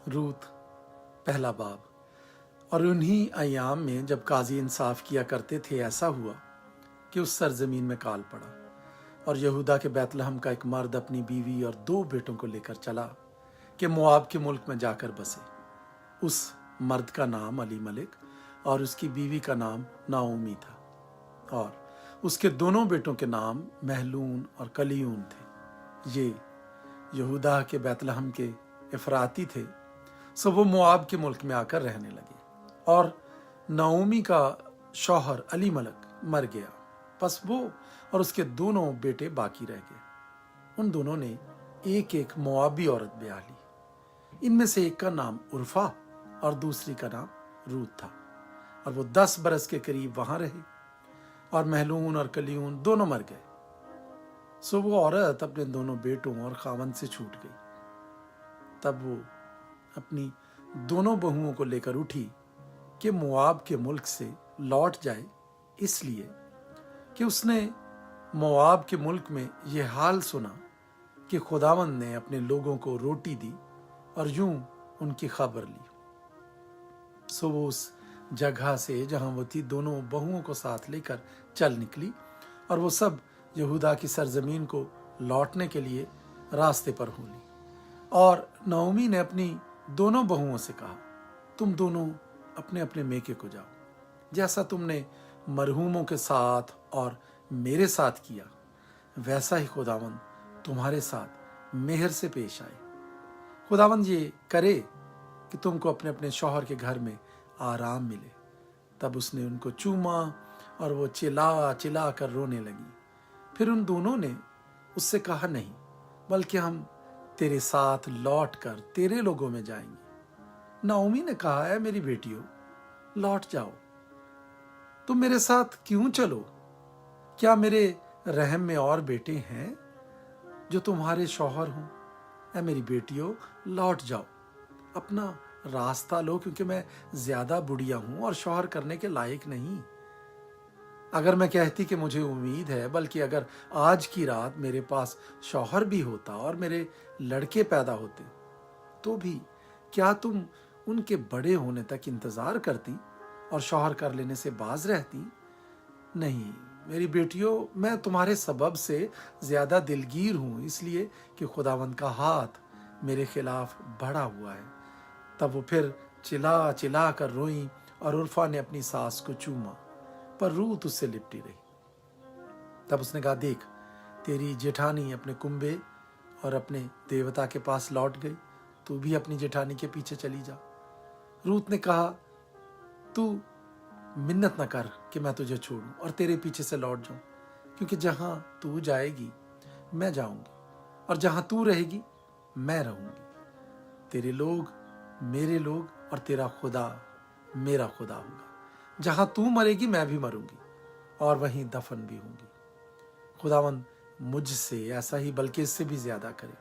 रूत पहला बाब। और उन्हीं अय्याम में जब काजी इंसाफ किया करते थे, ऐसा हुआ कि उस सरजमीन में काल पड़ा और यहूदा के बैतलहम का एक मर्द अपनी बीवी और 2 बेटों को लेकर चला कि मोआब के मुल्क में जाकर बसे। उस मर्द का नाम अली मलिक और उसकी बीवी का नाम नाओमी था, और उसके दोनों बेटों के नाम महलून और कलियून थे। ये यहूदा के बैतलहम के इफराती थे, सो वो मोआब के मुल्क में आकर रहने लगे। और नाओमी का शौहर अली मलिक मर गया, बस वो और उसके दोनों बेटे बाकी रह गए। उन दोनों ने एक एक मोआबी औरत ब्याह ली। इनमें से एक का नाम उर्फा और दूसरी का नाम रूत था, और वो 10 बरस के करीब वहां रहे। और महलून और कलियून दोनों मर गए। सो वो औरत अपने दोनों बेटों और खावंद से छूट गई। तब वो अपनी दोनों बहुओं को लेकर उठी कि मोआब के मुल्क से लौट जाए, इसलिए कि उसने मोआब के मुल्क में यह हाल सुना कि खुदावंद ने अपने लोगों को रोटी दी और यूं उनकी खबर ली। सो वो उस जगह से जहां वो थी दोनों बहुओं को साथ लेकर चल निकली, और वो सब यहूदा की सरजमीन को लौटने के लिए रास्ते पर हो ली। और नाओमी ने अपनी दोनों बहुओं से कहा, तुम दोनों अपने अपने मेके को जाओ, जैसा तुमने मरहूमों के साथ और मेरे साथ किया, वैसा ही खुदावंद तुम्हारे साथ मेहर से पेश आए। खुदावंद ये करे कि तुमको अपने अपने शौहर के घर में आराम मिले। तब उसने उनको चूमा और वो चिल्ला चिल्ला कर रोने लगी। फिर उन दोनों ने उससे कहा, नहीं, बल्कि हम तेरे साथ लौट कर तेरे लोगों में जाएंगे। नाओमी ने कहा, है मेरी बेटियों, लौट जाओ, तुम मेरे साथ क्यों चलो? क्या मेरे रहम में और बेटे हैं जो तुम्हारे शौहर हों? ऐ मेरी बेटियों, लौट जाओ, अपना रास्ता लो, क्योंकि मैं ज्यादा बुढ़िया हूं और शौहर करने के लायक नहीं। अगर मैं कहती कि मुझे उम्मीद है, बल्कि अगर आज की रात मेरे पास शौहर भी होता और मेरे लड़के पैदा होते, तो भी क्या तुम उनके बड़े होने तक इंतजार करती और शौहर कर लेने से बाज रहती? नहीं मेरी बेटियों, मैं तुम्हारे सबब से ज्यादा दिलगीर हूं, इसलिए कि खुदावंद का हाथ मेरे खिलाफ बढ़ा हुआ है। तब वो फिर चिल्ला चिल्ला कर रोई, और उर्फा ने अपनी सास को चूमा, पर रूत उससे लिपटी रही। तब उसने कहा, देख, तेरी जेठानी अपने कुंबे और अपने देवता के पास लौट गई, तू भी अपनी जेठानी के पीछे चली जा। रूत ने कहा, तू मिन्नत न कर कि मैं तुझे छोड़ूं और तेरे पीछे से लौट जाऊं, क्योंकि जहां तू जाएगी मैं जाऊंगी, और जहां तू रहेगी मैं रहूंगी। तेरे लोग मेरे लोग और तेरा खुदा मेरा खुदा होगा। जहां तू मरेगी मैं भी मरूंगी और वहीं दफन भी होंगी। खुदावंद मुझसे ऐसा ही, बल्कि इससे भी ज्यादा करे,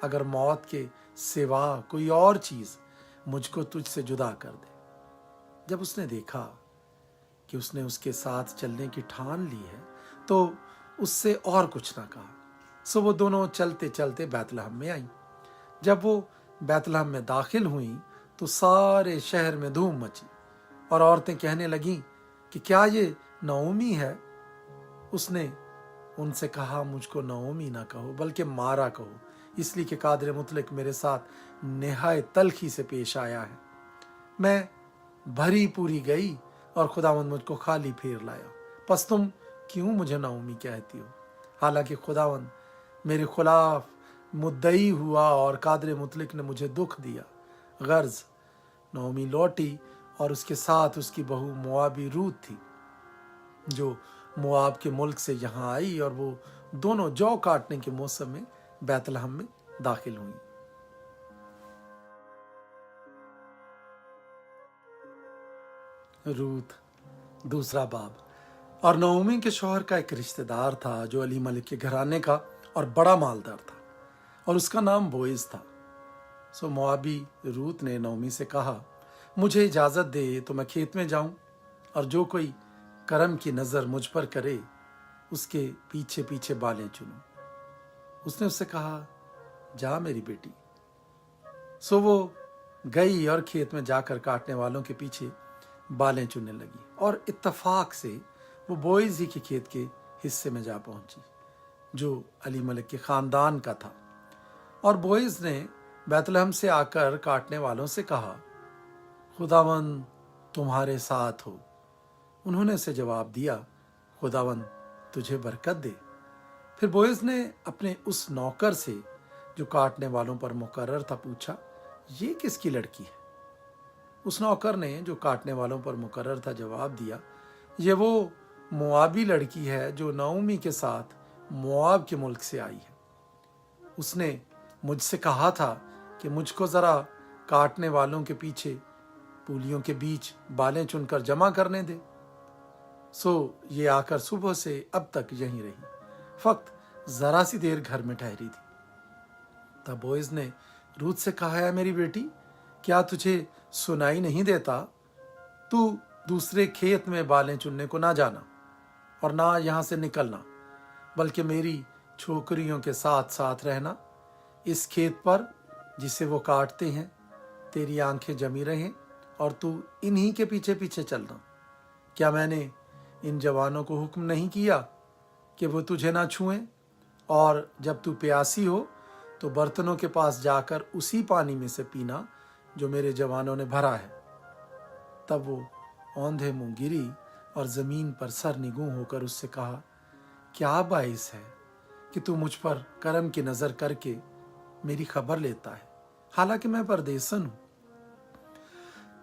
अगर मौत के सिवा कोई और चीज मुझको तुझसे जुदा कर दे। जब उसने देखा कि उसने उसके साथ चलने की ठान ली है, तो उससे और कुछ ना कहा। सो वो दोनों चलते चलते बैतलहम में आई। जब वो बैतलहम में दाखिल हुई तो सारे शहर में धूम मची, और औरतें कहने लगीं कि क्या ये नाओमी है? उसने उनसे कहा, मुझको नाओमी ना कहो, बल्कि मारा कहो, इसलिए कि कादिर मुतलक मेरे साथ निहायत तलखी से पेश आया है। मैं भरी पूरी गई और खुदावंद मुझको खाली फेर लाया। पस तुम क्यों मुझे नाओमी कहती हो? हालांकि खुदावंद मेरे खिलाफ मुद्दई हुआ और कादिर मुतलक ने मुझे दुख दिया। गर्ज नाओमी लौटी, और उसके साथ उसकी बहू मोआबी रूत थी, जो मोआब के मुल्क से यहाँ आई, और वो दोनों जौ काटने के मौसम में बैतलहम में दाखिल हुई। रूत दूसरा बाब। और नाओमी के शौहर का एक रिश्तेदार था जो अली मलिक के घराने का और बड़ा मालदार था, और उसका नाम बोएज था। सो मोआबी रूत ने नाओमी से कहा, मुझे इजाजत दे तो मैं खेत में जाऊं, और जो कोई करम की नजर मुझ पर करे उसके पीछे पीछे बालें चुनूं। उसने उससे कहा, जा मेरी बेटी। सो वो गई और खेत में जाकर काटने वालों के पीछे बालें चुनने लगी, और इत्तफाक से वो बोइज ही के खेत के हिस्से में जा पहुंची जो अली मलिक के खानदान का था। और बोइज ने बैतलहम से आकर काटने वालों से कहा, खुदावन तुम्हारे साथ हो। उन्होंने उसे जवाब दिया, खुदावन तुझे बरकत दे। फिर बोइज ने अपने उस नौकर से जो काटने वालों पर मुकर्रर था पूछा, ये किसकी लड़की है? उस नौकर ने जो काटने वालों पर मुकर्रर था जवाब दिया, ये वो मोआबी लड़की है जो नओमी के साथ मोआब के मुल्क से आई है। उसने मुझसे कहा था कि मुझको ज़रा काटने वालों के पीछे पूलियों के बीच बालें चुनकर जमा करने दे। सो ये आकर सुबह से अब तक यहीं रही, फक्त ज़रा सी देर घर में ठहरी थी। तब बोइज ने रूथ से कहा, है मेरी बेटी, क्या तुझे सुनाई नहीं देता? तू दूसरे खेत में बालें चुनने को ना जाना और ना यहाँ से निकलना, बल्कि मेरी छोकरियों के साथ साथ रहना। इस खेत पर जिसे वो काटते हैं तेरी आंखें जमी रहें और तू इन्हीं के पीछे पीछे चलना। क्या मैंने इन जवानों को हुक्म नहीं किया कि वो तुझे ना छुएं? और जब तू प्यासी हो तो बर्तनों के पास जाकर उसी पानी में से पीना जो मेरे जवानों ने भरा है। तब वो औंधे मुंह गिरी और जमीन पर सर निगूं होकर उससे कहा, क्या बाइस है कि तू मुझ पर करम की नजर करके मेरी खबर लेता है, हालांकि मैं परदेसन हूं।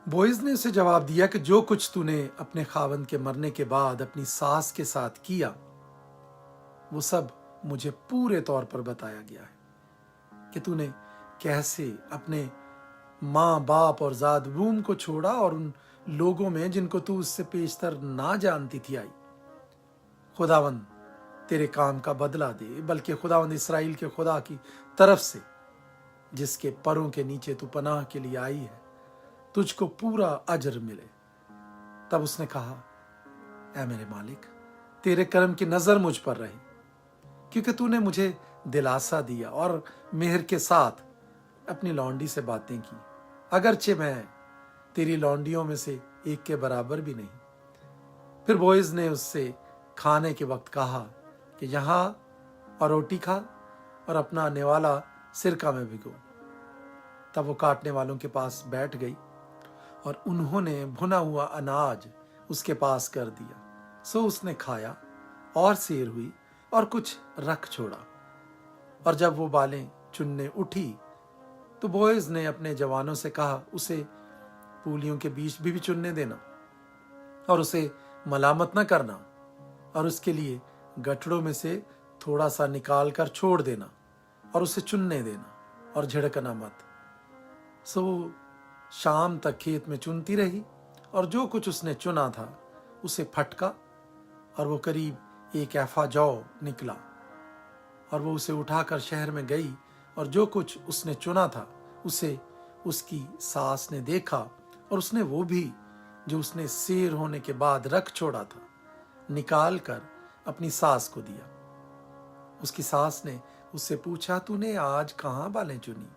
बोइज ने उसे जवाब दिया कि जो कुछ तूने अपने खावंद के मरने के बाद अपनी सास के साथ किया वो सब मुझे पूरे तौर पर बताया गया है कि तूने कैसे अपने माँ बाप और जाद रूम को छोड़ा और उन लोगों में जिनको तू उससे पेशतर ना जानती थी आई। खुदावंद तेरे काम का बदला दे, बल्कि खुदावंद इसराइल के खुदा की तरफ से जिसके परों के नीचे तू पनाह के लिए आई है, तुझको पूरा अजर मिले। तब उसने कहा, ऐ मेरे मालिक, तेरे करम की नजर मुझ पर रही, क्योंकि तूने मुझे दिलासा दिया और मेहर के साथ अपनी लौंडी से बातें की, अगरचे मैं तेरी लौंडियों में से एक के बराबर भी नहीं। फिर बोइज ने उससे खाने के वक्त कहा कि यहाँ और रोटी खा और अपना निवाला सिरका में भिगो। तब वो काटने वालों के पास बैठ गई और उन्होंने भुना हुआ अनाज उसके पास कर दिया। सो उसने खाया और सैर हुई और कुछ रख छोड़ा। और जब वो बालें चुनने उठी तो बोइज ने अपने जवानों से कहा, उसे पूलियों के बीच भी चुनने देना और उसे मलामत न करना और उसके लिए गठड़ों में से थोड़ा सा निकाल कर छोड़ देना और उसे चुनने देना और झिड़कना मत। सो शाम तक खेत में चुनती रही और जो कुछ उसने चुना था उसे फटका और वो करीब 1 एफा जौ निकला। और वो उसे उठाकर शहर में गई और जो कुछ उसने चुना था उसे उसकी सास ने देखा और उसने वो भी जो उसने सैर होने के बाद रख छोड़ा था निकाल कर अपनी सास को दिया। उसकी सास ने उससे पूछा, तूने आज कहाँ बालें चुनी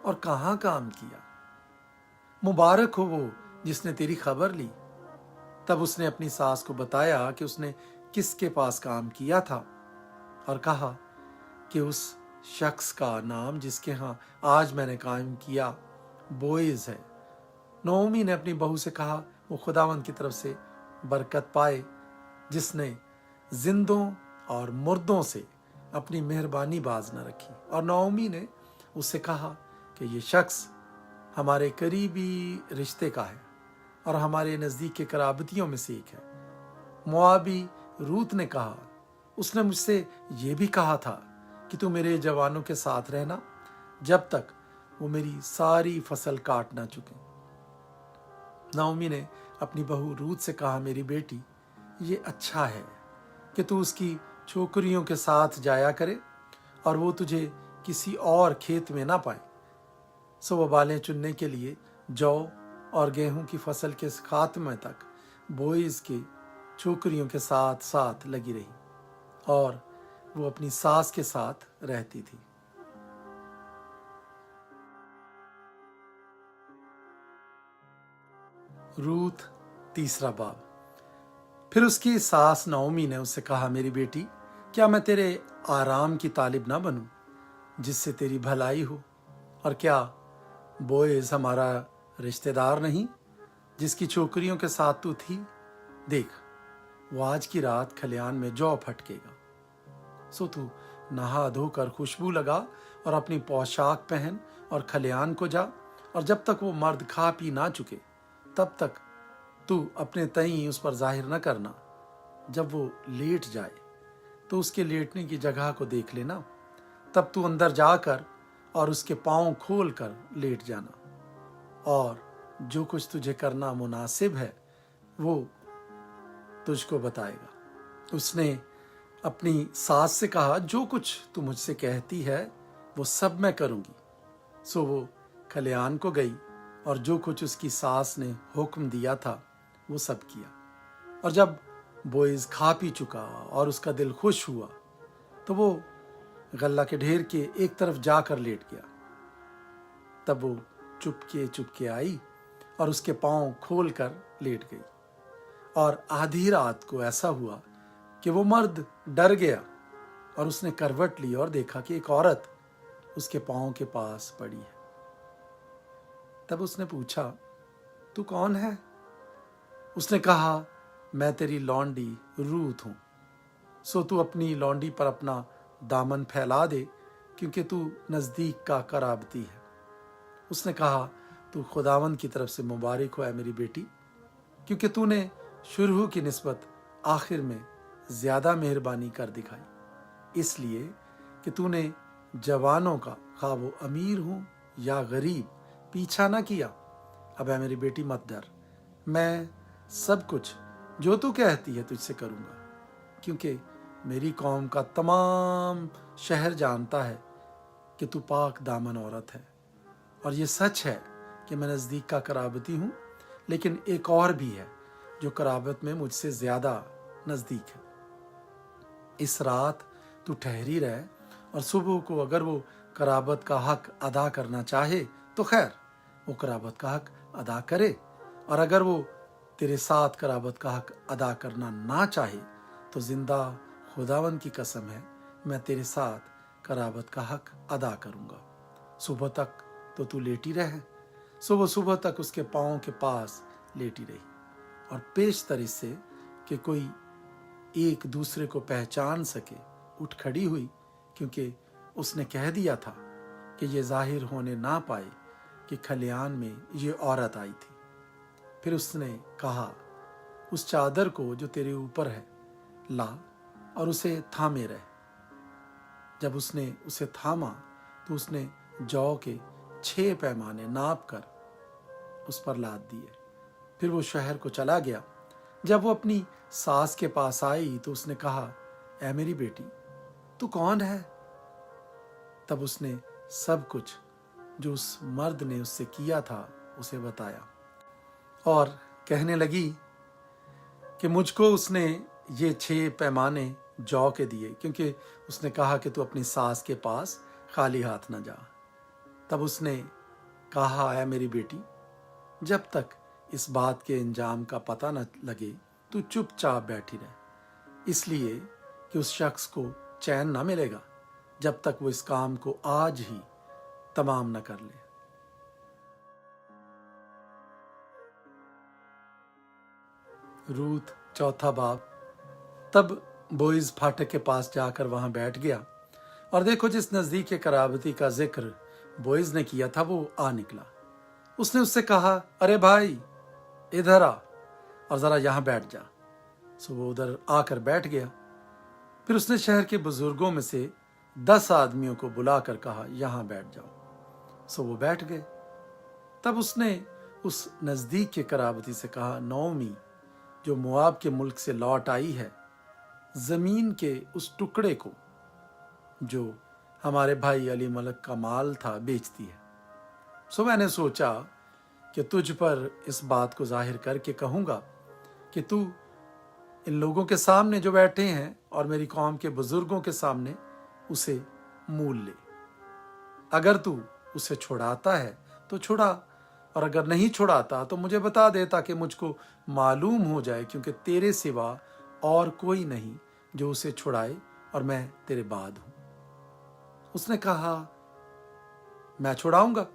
और कहाँ काम किया? मुबारक हो वो जिसने तेरी खबर ली। तब उसने अपनी सास को बताया कि उसने किसके पास काम किया था और कहा कि उस शख्स का नाम जिसके यहाँ आज मैंने काम किया बोइज है। नओमी ने अपनी बहू से कहा, वो खुदावंद की तरफ से बरकत पाए जिसने जिंदों और मुर्दों से अपनी मेहरबानी बाज न रखी। और नओमी ने उससे कहा कि ये शख्स हमारे करीबी रिश्ते का है और हमारे नज़दीक के कराबतियों में से एक है। मोआबी रूत ने कहा, उसने मुझसे ये भी कहा था कि तू मेरे जवानों के साथ रहना जब तक वो मेरी सारी फसल काट ना चुके। नाओमी ने अपनी बहू रूत से कहा, मेरी बेटी, ये अच्छा है कि तू उसकी छोकरियों के साथ जाया करे और वो तुझे किसी और खेत में ना पाए। सो वो बालें चुनने के लिए जौ और गेहूं की फसल के खात्मे तक बोइज के छोकरियों के साथ साथ लगी रही और वो अपनी सास के साथ रहती थी। रूथ तीसरा बाब। फिर उसकी सास नओमी ने उससे कहा, मेरी बेटी, क्या मैं तेरे आराम की तालिब ना बनूं, जिससे तेरी भलाई हो? और क्या बोएज हमारा रिश्तेदार नहीं, जिसकी छोकरियों के साथ तू थी? देख, वो आज की रात खलियान में जौ फटकेगा। सो तू नहा धोकर खुशबू लगा और अपनी पोशाक पहन और खलियान को जा, और जब तक वो मर्द खा पी ना चुके तब तक तू अपने तई उस पर जाहिर न करना। जब वो लेट जाए तो उसके लेटने की जगह को देख लेना, तब तू अंदर जाकर और उसके पांव खोल कर लेट जाना, और जो कुछ तुझे करना मुनासिब है वो तुझको बताएगा। उसने अपनी सास से कहा, जो कुछ तू मुझसे कहती है वो सब मैं करूंगी। सो वो खलियान को गई और जो कुछ उसकी सास ने हुक्म दिया था वो सब किया। और जब बोएज खा पी चुका और उसका दिल खुश हुआ तो वो गल्ला के ढेर के एक तरफ जाकर लेट गया। तब वो चुपके चुपके आई और उसके पांव खोल कर लेट गई। और आधी रात को ऐसा हुआ कि वो मर्द डर गया और उसने करवट ली और देखा कि एक औरत उसके पांव के पास पड़ी है। तब उसने पूछा, तू कौन है? उसने कहा, मैं तेरी लौंडी रूथ हूं। सो तू अपनी लौंडी पर अपना दामन फैला दे, क्योंकि तू नजदीक का कराबती है। उसने कहा, तू खुदावंद की तरफ से मुबारक हो मेरी बेटी, क्योंकि तूने शुरू की निस्बत आखिर में ज्यादा मेहरबानी कर दिखाई, इसलिए कि तूने जवानों का, खा वो अमीर हो या गरीब, पीछा ना किया। अब है मेरी बेटी, मत डर, मैं सब कुछ जो तू कहती है तुझसे करूंगा, क्योंकि मेरी कौम का तमाम शहर जानता है कि तू पाक दामन औरत है। और ये सच है कि मैं नज़दीक का कराबती हूँ, लेकिन एक और भी है जो कराबत में मुझसे ज़्यादा नज़दीक है। इस रात तू ठहरी रहे, और सुबह को अगर वो कराबत का हक अदा करना चाहे तो खैर, वो कराबत का हक अदा करे, और अगर वो तेरे साथ कराबत का हक अदा करना ना चाहे तो जिंदा खुदावन की कसम है, मैं तेरे साथ कराबत का हक अदा करूंगा। सुबह तक तो तू लेटी रहे। सुबह तक उसके पाँव के पास लेटी रही, और पेशतर इससे कि कोई एक दूसरे को पहचान सके उठ खड़ी हुई, क्योंकि उसने कह दिया था कि ये जाहिर होने ना पाए कि खलियान में ये औरत आई थी। फिर उसने कहा, उस चादर को जो तेरे ऊपर है ला और उसे थामे रहे। जब उसने उसे थामा तो उसने जौ के 6 पैमाने नाप कर उस पर लाद दिए। फिर वो शहर को चला गया। जब वो अपनी सास के पास आई तो उसने कहा, ऐ मेरी बेटी, तू कौन है? तब उसने सब कुछ जो उस मर्द ने उससे किया था उसे बताया, और कहने लगी कि मुझको उसने ये 6 पैमाने जौ के दिए, क्योंकि उसने कहा कि तू अपनी सास के पास खाली हाथ न जा। तब उसने कहा, है मेरी बेटी, जब तक इस बात के अंजाम का पता न लगे तू चुपचाप बैठी रहे, इसलिए कि उस शख्स को चैन न मिलेगा जब तक वो इस काम को आज ही तमाम न कर ले। रूथ चौथा बाब। तब बोइज फाटक के पास जाकर वहां बैठ गया, और देखो, जिस नजदीक के कराबती का जिक्र बोइज ने किया था वो आ निकला। उसने उससे कहा, अरे भाई, इधर आ और जरा यहां बैठ जा। सो वो उधर आकर बैठ गया। फिर उसने शहर के बुजुर्गों में से 10 आदमियों को बुलाकर कहा, यहां बैठ जाओ। सो वो बैठ गए। तब उसने उस नजदीक के कराबती से कहा, नओमी जो मोआब के मुल्क से लौट आई है, जमीन के उस टुकड़े को जो हमारे भाई अली मलक का माल था बेचती है। सो मैंने सोचा कि तुझ पर इस बात को जाहिर करके कहूंगा कि तू इन लोगों के सामने जो बैठे हैं और मेरी कौम के बुजुर्गों के सामने उसे मूल ले। अगर तू उसे छुड़ाता है तो छुड़ा, और अगर नहीं छुड़ाता तो मुझे बता दे ताकि मुझको मालूम हो जाए, क्योंकि तेरे सिवा और कोई नहीं जो उसे छुड़ाए और मैं तेरे बाद हूं। उसने कहा, मैं छुड़ाऊंगा।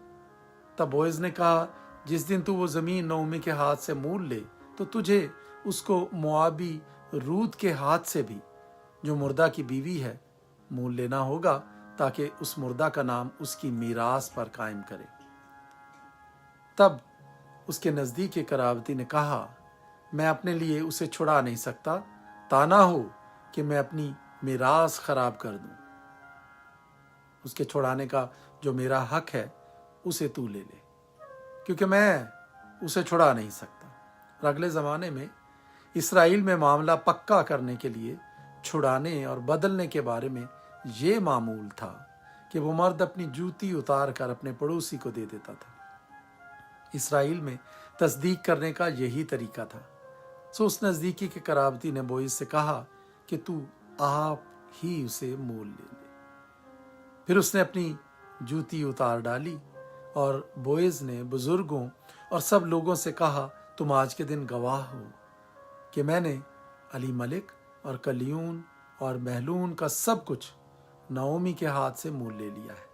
तब बोएज ने कहा, जिस दिन तू वो जमीन नओमी के हाथ से मोल ले तो तुझे उसको मोआबी रूत के हाथ से भी, जो मुर्दा की बीवी है, मोल लेना होगा, ताकि उस मुर्दा का नाम उसकी मीरास पर कायम करे। तब उसके नजदीक के करावती ने कहा, मैं अपने लिए उसे छुड़ा नहीं सकता, ताना हो कि मैं अपनी मीरास खराब कर दूं। उसके छुड़ाने का जो मेरा हक है उसे तू ले ले, क्योंकि मैं उसे छुड़ा नहीं सकता। और अगले ज़माने में इसराइल में मामला पक्का करने के लिए छुड़ाने और बदलने के बारे में ये मामूल था कि वो मर्द अपनी जूती उतार कर अपने पड़ोसी को दे देता था। इसराइल में तस्दीक करने का यही तरीका था। सो उस नज़दीकी के करावती ने बोएज से कहा कि तू आप ही उसे मोल ले ले। फिर उसने अपनी जूती उतार डाली और बोएज ने बुजुर्गों और सब लोगों से कहा, तुम आज के दिन गवाह हो कि मैंने अलीमलेक और कलियून और महलून का सब कुछ नओमी के हाथ से मोल ले लिया है।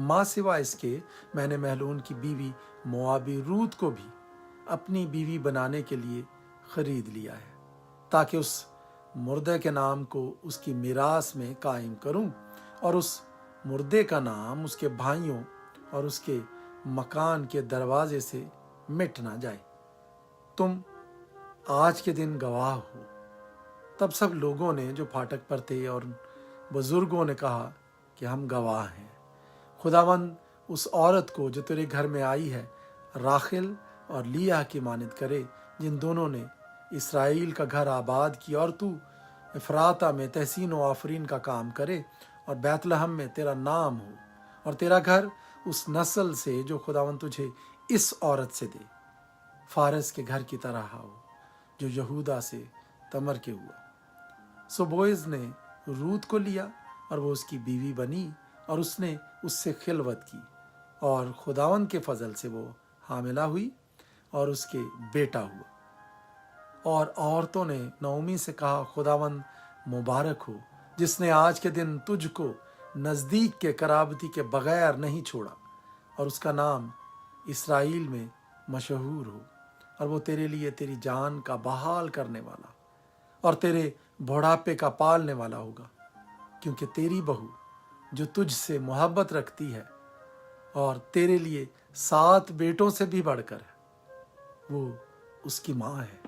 माँ सिवा इसके मैंने महलून की बीवी मोआबी रूत को भी अपनी बीवी बनाने के लिए खरीद लिया है, ताकि उस मुर्दे के नाम को उसकी मीरास में कायम करूं और उस मुर्दे का नाम उसके भाइयों और उसके मकान के दरवाजे से मिट ना जाए। तुम आज के दिन गवाह हो। तब सब लोगों ने जो फाटक पर थे और बुजुर्गों ने कहा कि हम गवाह हैं। खुदावंद उस औरत को जो तेरे घर में आई है राखेल और लिया की मानित करे, जिन दोनों ने इसराइल का घर आबाद किया, और तू इफ्राता में तहसीन व आफरीन का काम करे और बैतलहम में तेरा नाम हो, और तेरा घर उस नस्ल से जो खुदावंद तुझे इस औरत से दे, फारस के घर की तरह हो जो यहूदा से तमर के हुआ। सो बोएज ने रूत को लिया और वो उसकी बीवी बनी और उसने उससे खिलवत की, और खुदावंद के फजल से वो हामिला हुई और उसके बेटा हुआ। और औरतों ने नओमी से कहा, खुदावंद मुबारक हो जिसने आज के दिन तुझको नज़दीक के कराबती के बगैर नहीं छोड़ा, और उसका नाम इसराइल में मशहूर हो, और वो तेरे लिए तेरी जान का बहाल करने वाला और तेरे बुढ़ापे का पालने वाला होगा, क्योंकि तेरी बहू जो तुझसे मोहब्बत रखती है और तेरे लिए 7 बेटों से भी बढ़कर है, वो उसकी माँ है।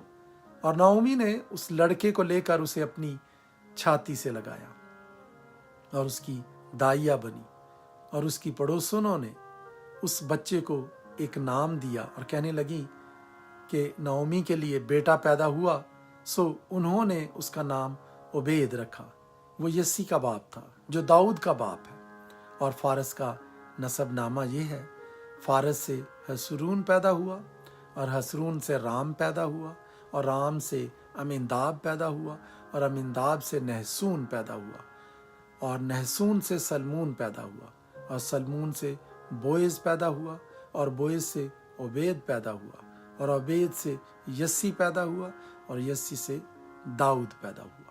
और नओमी ने उस लड़के को लेकर उसे अपनी छाती से लगाया और उसकी दाइया बनी, और उसकी पड़ोसनों ने उस बच्चे को एक नाम दिया और कहने लगी कि नओमी के लिए बेटा पैदा हुआ, सो उन्होंने उसका नाम ओबेद रखा। वो यस्सी का बाप था जो दाऊद का बाप है। और फारस का नसब नामा ये है, फारस से हसरून पैदा हुआ, और हसरून से राम पैदा हुआ, और राम से अमीनदाब पैदा हुआ, और अमीनदाब से नहसून पैदा हुआ, और नहसून से सलमून पैदा हुआ, और सलमून से बोएज पैदा हुआ, और बोएज से ओबेद पैदा हुआ, और ओबेद से यस्सी पैदा हुआ, और यस्सी से दाऊद पैदा हुआ।